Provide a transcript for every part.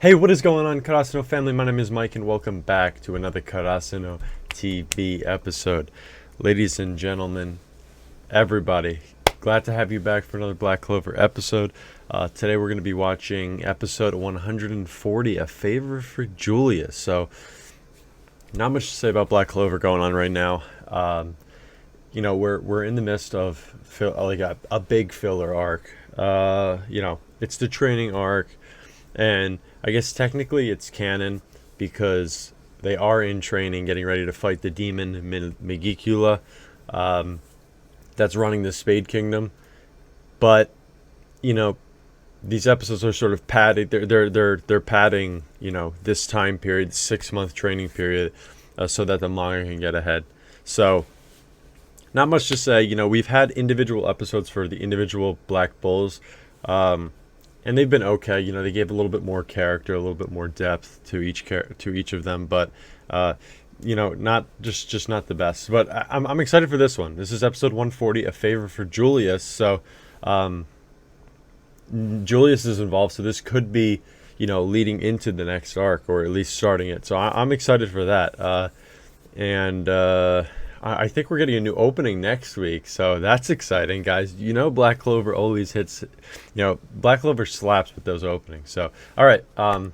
Hey, what is going on, Karasuno Family? My name is Mike, and welcome back to another Karasuno TV episode. Ladies and gentlemen, everybody, glad to have you back for another Black Clover episode. Today we're going to be watching episode 140, A Favor for Julius. So, not much to say about Black Clover going on right now. We're in the midst of a big filler arc. It's the training arc. And I guess technically it's canon because they are in training, getting ready to fight the demon Megicula that's running the Spade Kingdom. But these episodes are sort of padding. They're padding this time period, 6-month training period, so that the manga can get ahead. So not much to say. We've had individual episodes for the individual Black Bulls. And they've been okay. They gave a little bit more character, a little bit more depth to each of them, but not just not the best. But I'm excited for this one. This is episode 140, A Favor for Julius. So Julius is involved, so this could be leading into the next arc, or at least starting it. So I'm excited for that. I think we're getting a new opening next week, so that's exciting, guys. Black Clover always hits. Black Clover slaps with those openings. So, all right. I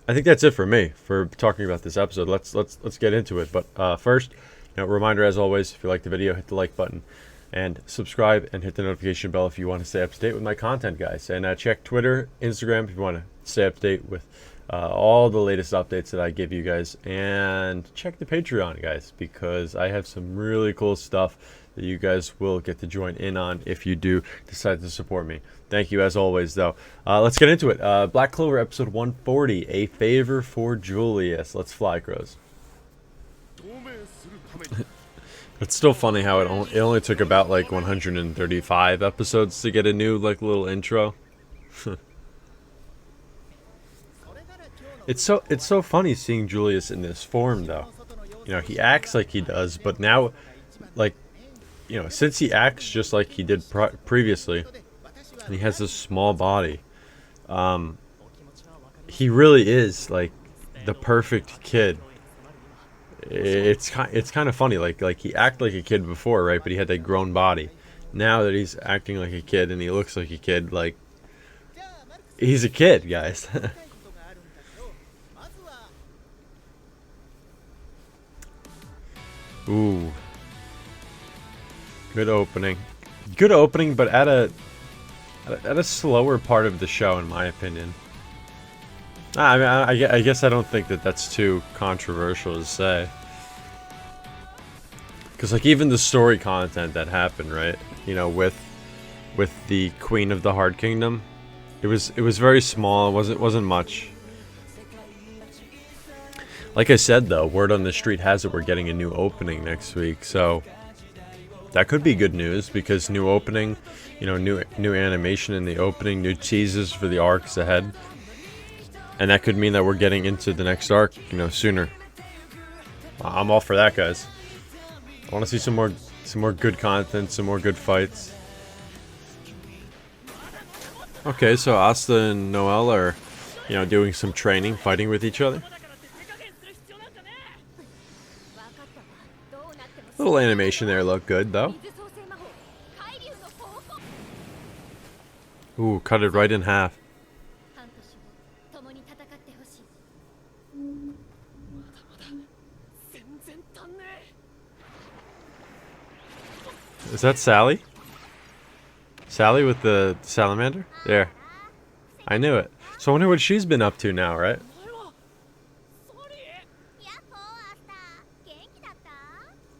think that's it for me for talking about this episode. Let's get into it. But first, reminder as always: if you like the video, hit the like button and subscribe, and hit the notification bell if you want to stay up to date with my content, guys. And check Twitter, Instagram if you want to stay up to date with all the latest updates that I give you guys, and check the Patreon, guys, because I have some really cool stuff that you guys will get to join in on if you do decide to support me. Thank you as always, though. Let's get into it. Black Clover episode 140, A Favor for Julius. Let's fly, crows. It's still funny how it only took about like 135 episodes to get a new little intro. It's so funny seeing Julius in this form, though. He acts like he does, but now, since he acts just like he did previously, and he has this small body, he really is the perfect kid. It's kind of funny, like he acted like a kid before, right? But he had that grown body. Now that he's acting like a kid and he looks like a kid, he's a kid, guys. Ooh. Good opening. Good opening, but at a slower part of the show, in my opinion. I guess I don't think that's too controversial to say. Because even the story content that happened, right? With the Queen of the Heart Kingdom, it was very small. It wasn't much. Like I said, though, word on the street has it we're getting a new opening next week, so that could be good news, because new opening, new animation in the opening, new teases for the arcs ahead, and that could mean that we're getting into the next arc, sooner. I'm all for that, guys. I want to see some more good content, some more good fights. Okay, so Asta and Noel are, doing some training, fighting with each other. Little animation there looked good, though. Ooh, cut it right in half. Is that Sally? Sally with the salamander? There. I knew it. So I wonder what she's been up to now, right?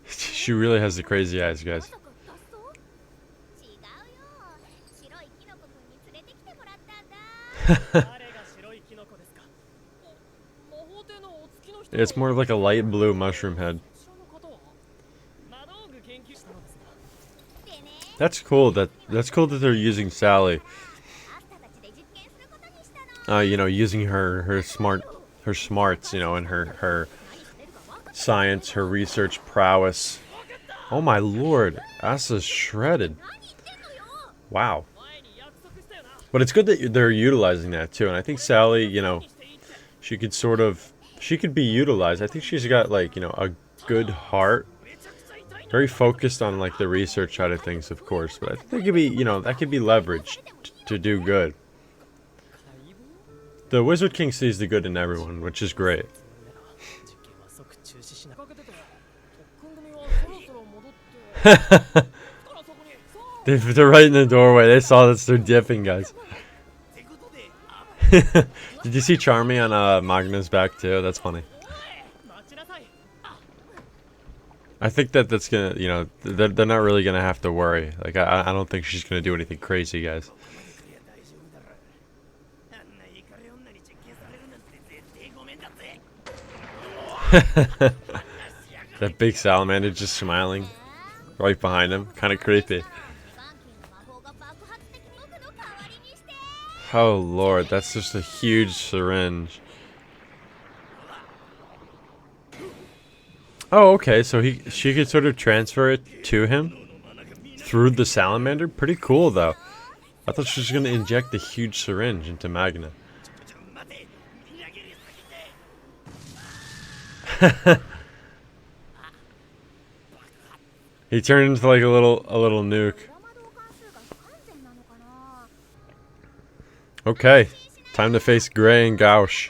She really has the crazy eyes, guys. It's more like a light blue mushroom head. That's cool. That's cool that they're using Sally. Using her smarts, and her science, her research prowess. Oh my lord, Asa's shredded. Wow. But it's good that they're utilizing that too. And I think Sally, you know, she could sort of, she could be utilized. I think she's got like, you know, a good heart. Very focused on like the research side of things, of course. But I think that could be, you know, that could be leveraged to do good. The Wizard King sees the good in everyone, which is great. They're right in the doorway. They saw this. They're dipping, guys. Did you see Charmy on Magna's back too? That's funny. I think that's gonna, you know, they're not really gonna have to worry. Like I don't think she's gonna do anything crazy, guys. That big salamander just smiling right behind him. Kind of creepy. Oh lord, that's just a huge syringe. Oh, okay, so she could sort of transfer it to him through the salamander? Pretty cool, though. I thought she was going to inject the huge syringe into Magna. He turned into like a little nuke. Okay, time to face Gray and Gauche.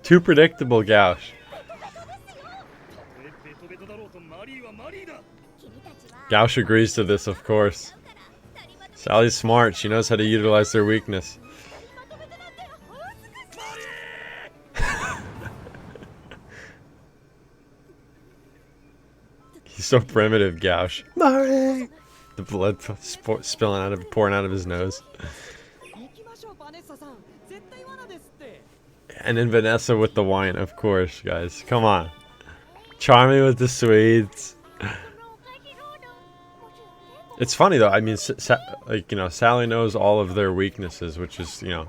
Too predictable, Gauche. Gauche agrees to this, of course. Sally's smart. She knows how to utilize their weakness. He's so primitive, Gauche. Mari! The blood spilling out of, pouring out of his nose. And then Vanessa with the wine, of course, guys. Come on. Charming with the sweets. It's funny though. I mean, like, you know, Sally knows all of their weaknesses, which is, you know,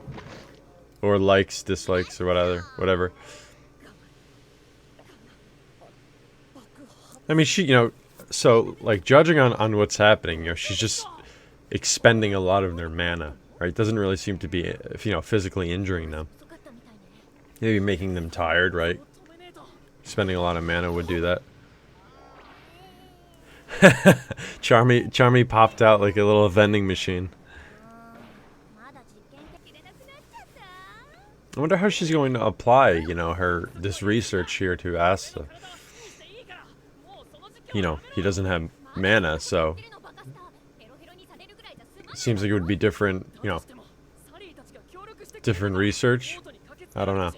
or likes, dislikes, or whatever. I mean, she, you know, so like judging on what's happening, you know, she's just expending a lot of their mana, right? Doesn't really seem to be, you know, physically injuring them. Maybe making them tired, right? Spending a lot of mana would do that. Charmy popped out like a little vending machine. I wonder how she's going to apply, you know, this research here to Asta. You know, he doesn't have mana, so it seems like it would be different, you know, different research. I don't know.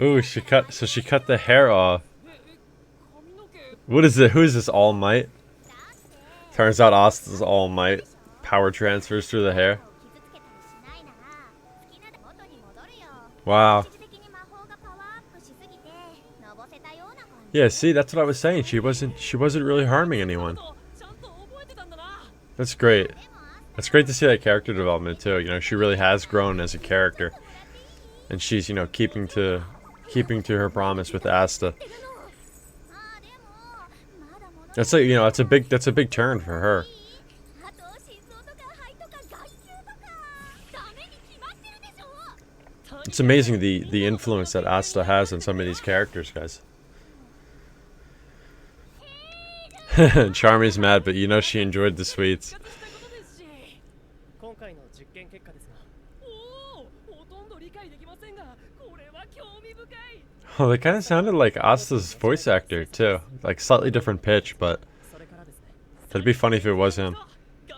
Ooh, she cut the hair off. What is it? Who is this All Might? Turns out Asta's All Might. Power transfers through the hair. Wow. Yeah, see, that's what I was saying. She wasn't really harming anyone. That's great. It's great to see that character development too. You know, she really has grown as a character, and she's, you know, keeping to her promise with Asta. That's like, you know, that's a big turn for her. It's amazing the influence that Asta has on some of these characters, guys. Charmy's mad, but you know she enjoyed the sweets. Oh, they kind of sounded like Asta's voice actor too, like slightly different pitch, but it'd be funny if it was him.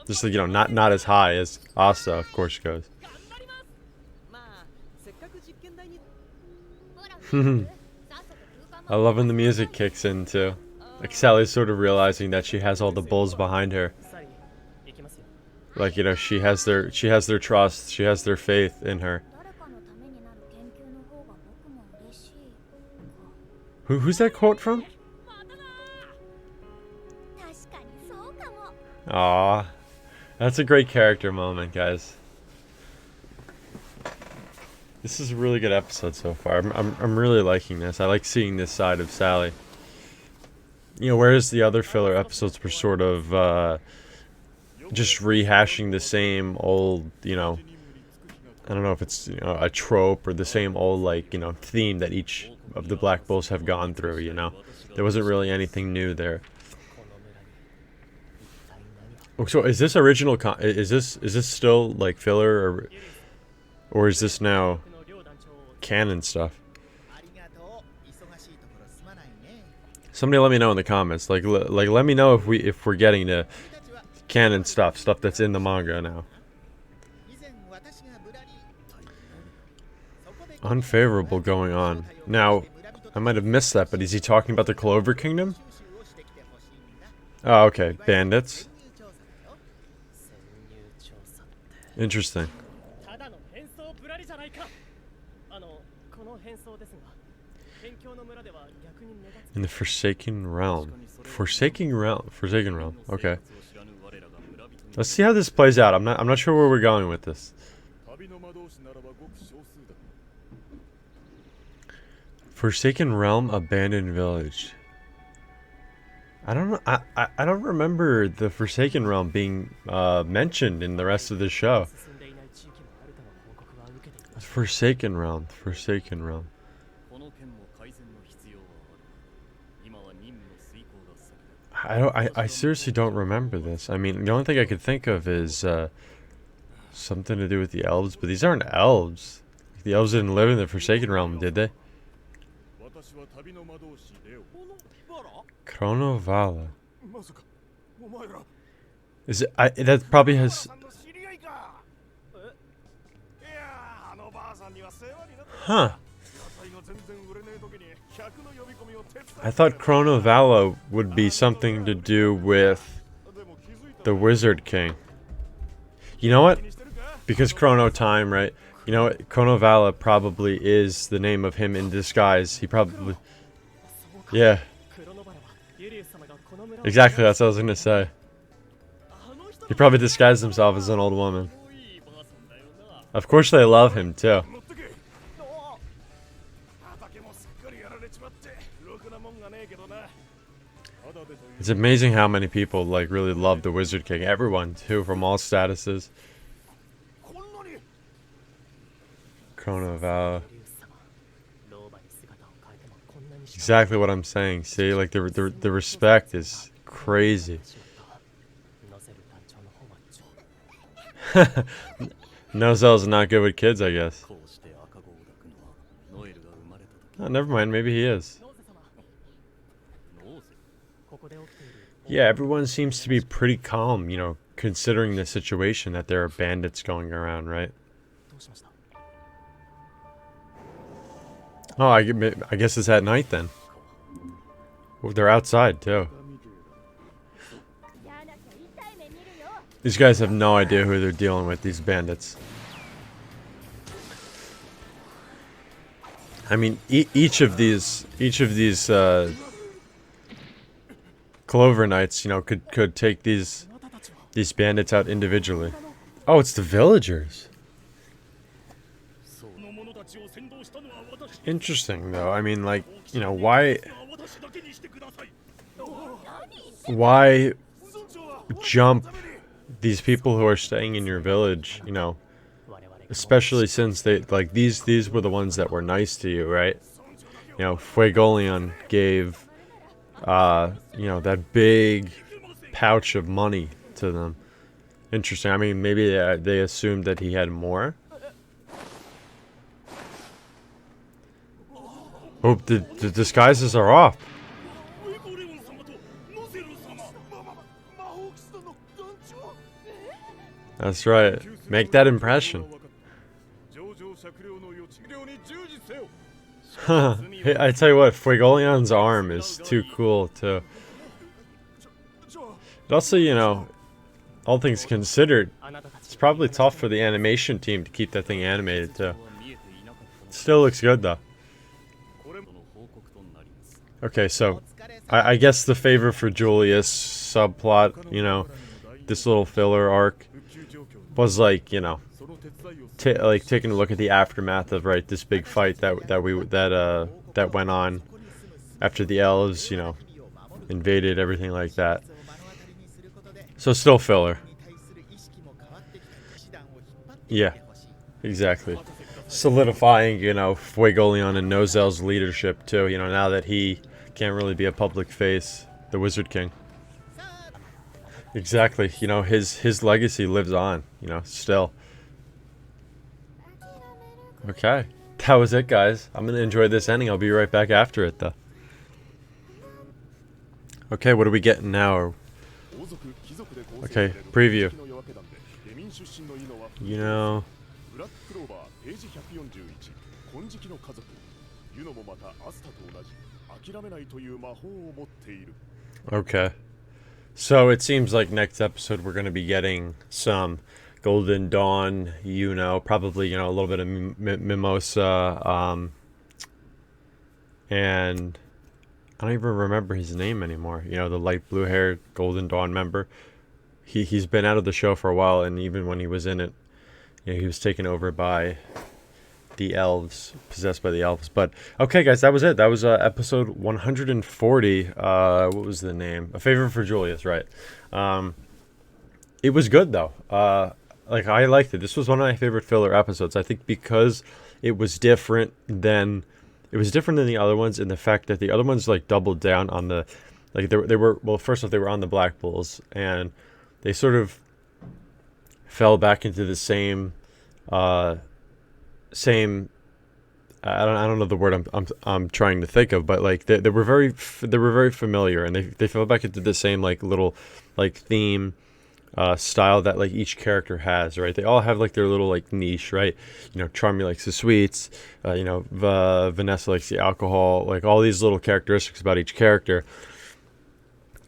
Just like, you know, not as high as Asta, of course, goes. I love when the music kicks in too. Like Sally's sort of realizing that she has all the bulls behind her. Like, you know, she has their trust, she has their faith in her. Who's that quote from? Aw, that's a great character moment, guys. This is a really good episode so far. I'm really liking this. I like seeing this side of Sally. You know, whereas the other filler episodes were sort of just rehashing the same old, you know, I don't know if it's, you know, a trope or the same old, like, you know, theme that each of the Black Bulls have gone through, you know. There wasn't really anything new there. Oh, so is this original is this still like filler, or is this now canon stuff? Somebody let me know in the comments. Like let me know if we're getting to canon stuff that's in the manga now. Unfavorable going on. Now, I might have missed that, but is he talking about the Clover Kingdom? Oh, okay. Bandits. Interesting. In the Forsaken Realm. Forsaken Realm. Okay. Let's see how this plays out. I'm not sure where we're going with this. Forsaken Realm, Abandoned Village. I don't know. I don't remember the Forsaken Realm being mentioned in the rest of the show. Forsaken Realm. I seriously don't remember this. I mean, the only thing I could think of is something to do with the elves, but these aren't elves. The elves didn't live in the Forsaken Realm, did they? Chronovala. Is it? That probably has. Huh. I thought Chronovala would be something to do with the Wizard King. You know what? Because Chrono Time, right? You know what? Chronovala probably is the name of him in disguise. He probably... Yeah. Exactly, that's what I was gonna say. He probably disguised himself as an old woman. Of course they love him, too. It's amazing how many people, like, really love the Wizard King. Everyone, too, from all statuses. Chronovala. Exactly what I'm saying. See, like, the respect is crazy. Nozel's not good with kids, I guess. Oh, never mind. Maybe he is. Yeah, everyone seems to be pretty calm, you know, considering the situation that there are bandits going around, right? Oh, I guess it's at night then. Well, they're outside, too. These guys have no idea who they're dealing with, these bandits. I mean, each of these Clover Knights, you know, could take these bandits out individually. Oh, it's the villagers. Interesting, though. I mean, like, you know, why jump these people who are staying in your village, you know, especially since they, like, these were the ones that were nice to you, right? You know, Fuegoleon gave, you know, that big pouch of money to them. Interesting. I mean, maybe they assumed that he had more. Oh, the disguises are off. That's right. Make that impression. Hey, I tell you what, Fuegoleon's arm is too cool, too. But also, you know, all things considered, it's probably tough for the animation team to keep that thing animated, too. It still looks good, though. Okay, so I guess the favor for Julius subplot, you know, this little filler arc was like, you know, like taking a look at the aftermath of this big fight that went on after the elves, invaded everything like that. So still filler. Yeah, exactly. Solidifying, Fuegoleon and Nozel's leadership too. Now that he can't really be a public face, the Wizard King. Exactly. His legacy lives on. Still. Okay. That was it, guys. I'm gonna enjoy this ending. I'll be right back after it, though. Okay, what are we getting now? Okay, preview. Black Clover, page 141. 金色の家族。ユノもまたアスタと同じ。諦めないという魔法を持っている。 Okay. So it seems like next episode we're going to be getting some Golden Dawn, probably, a little bit of Mimosa, and I don't even remember his name anymore. The light blue haired Golden Dawn member. He's been out of the show for a while, and even when he was in it, he was taken over by the elves, possessed by the elves. But okay, guys, that was it. That was episode 140. What was the name? A Favor for Julius, right? It was good though. I liked it. This was one of my favorite filler episodes. I think because it was different than the other ones, in the fact that the other ones doubled down on the they were well, first off, they were on the Black Bulls, and they sort of fell back into the same I don't know the word I'm trying to think of, but they were very familiar, and they fell back into the same little theme style that each character has, right? They all have their little niche, right? Charmy likes the sweets, Vanessa likes the alcohol, all these little characteristics about each character.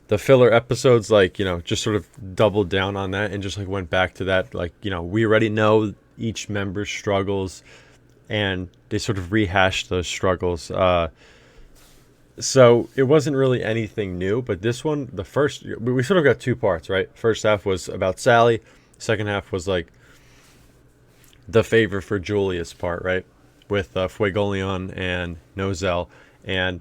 The filler episodes just sort of doubled down on that and just went back to that, we already know each member's struggles, and they sort of rehashed those struggles. So it wasn't really anything new, but this one, we sort of got two parts, right? First half was about Sally. Second half was the favor for Julius part, right? With Fuegoleon and Nozel. And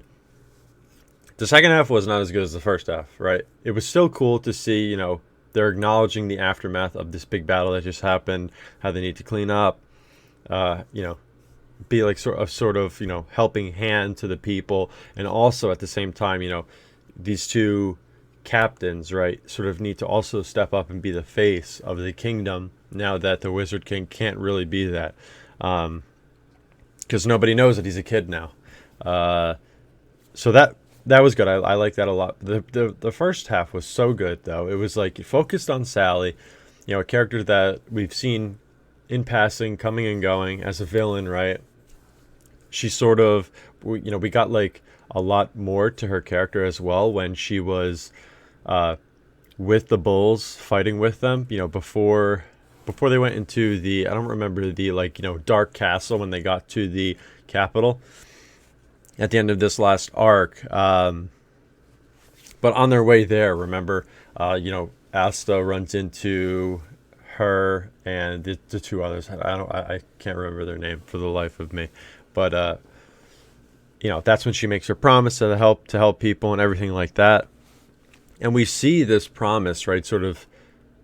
the second half was not as good as the first half, right? It was still cool to see, they're acknowledging the aftermath of this big battle that just happened, how they need to clean up, be sort of helping hand to the people, and also at the same time, these two captains, right, sort of need to also step up and be the face of the kingdom now that the Wizard King can't really be that, because nobody knows that he's a kid now. So that was good. I like that a lot. The first half was so good, though. It was it focused on Sally, a character that we've seen in passing, coming and going as a villain, right? She sort of, we got a lot more to her character as well when she was with the Bulls, fighting with them, before they went into the, I don't remember the Dark Castle, when they got to the capital at the end of this last arc. But on their way there, remember, Asta runs into her and the two others. I can't remember their name for the life of me. But that's when she makes her promise to help people and everything like that. And we see this promise, right, sort of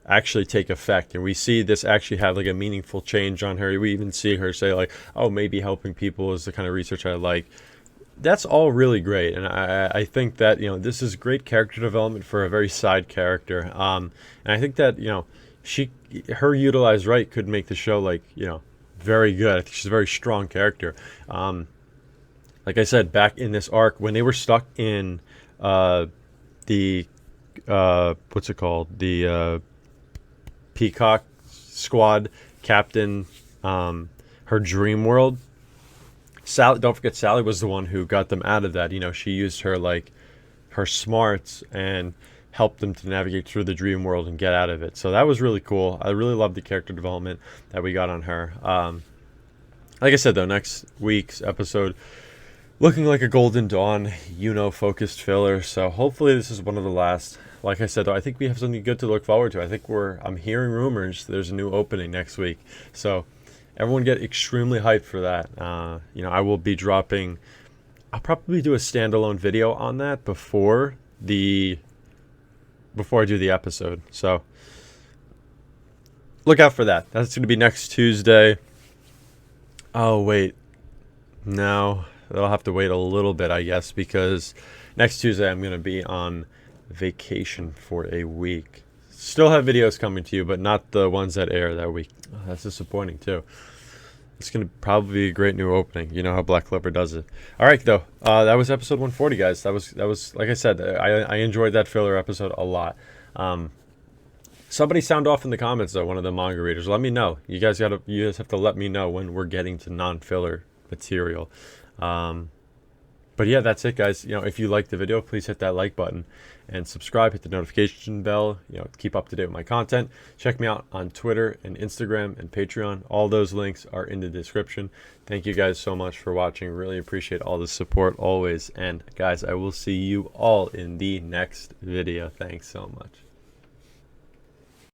actually take effect, and we see this actually have a meaningful change on her. We even see her say oh, maybe helping people is the kind of research I like. That's all really great, and I think that this is great character development for a very side character, and I think that her utilized right could make the show very good. I think she's a very strong character. Like I said, back in this arc when they were stuck in the what's it called, the Peacock Squad captain, her dream world. Sally, don't forget, Sally was the one who got them out of that. She used her her smarts and helped them to navigate through the dream world and get out of it. So that was really cool. I really loved the character development that we got on her. Like I said, though, next week's episode, looking like a Golden Dawn, focused filler. So hopefully this is one of the last. Like I said, though, I think we have something good to look forward to. I think I'm hearing rumors there's a new opening next week. So everyone get extremely hyped for that. I will be dropping. I'll probably do a standalone video on that before I do the episode. So look out for that. That's going to be next Tuesday. Oh, wait. No, they'll have to wait a little bit, I guess, because next Tuesday I'm going to be on vacation for a week. Still have videos coming to you, but not the ones that air that week. Oh, that's disappointing, too. It's going to probably be a great new opening. You know how Black Clover does it. All right, though. That was episode 140, guys. That was like I said, I enjoyed that filler episode a lot. Somebody sound off in the comments, though, one of the manga readers. Let me know. You guys have to let me know when we're getting to non-filler material. But yeah, that's it, guys. If you liked the video, please hit that like button and subscribe. Hit the notification bell. Keep up to date with my content. Check me out on Twitter and Instagram and Patreon. All those links are in the description. Thank you guys so much for watching. Really appreciate all the support always. And guys, I will see you all in the next video. Thanks so much.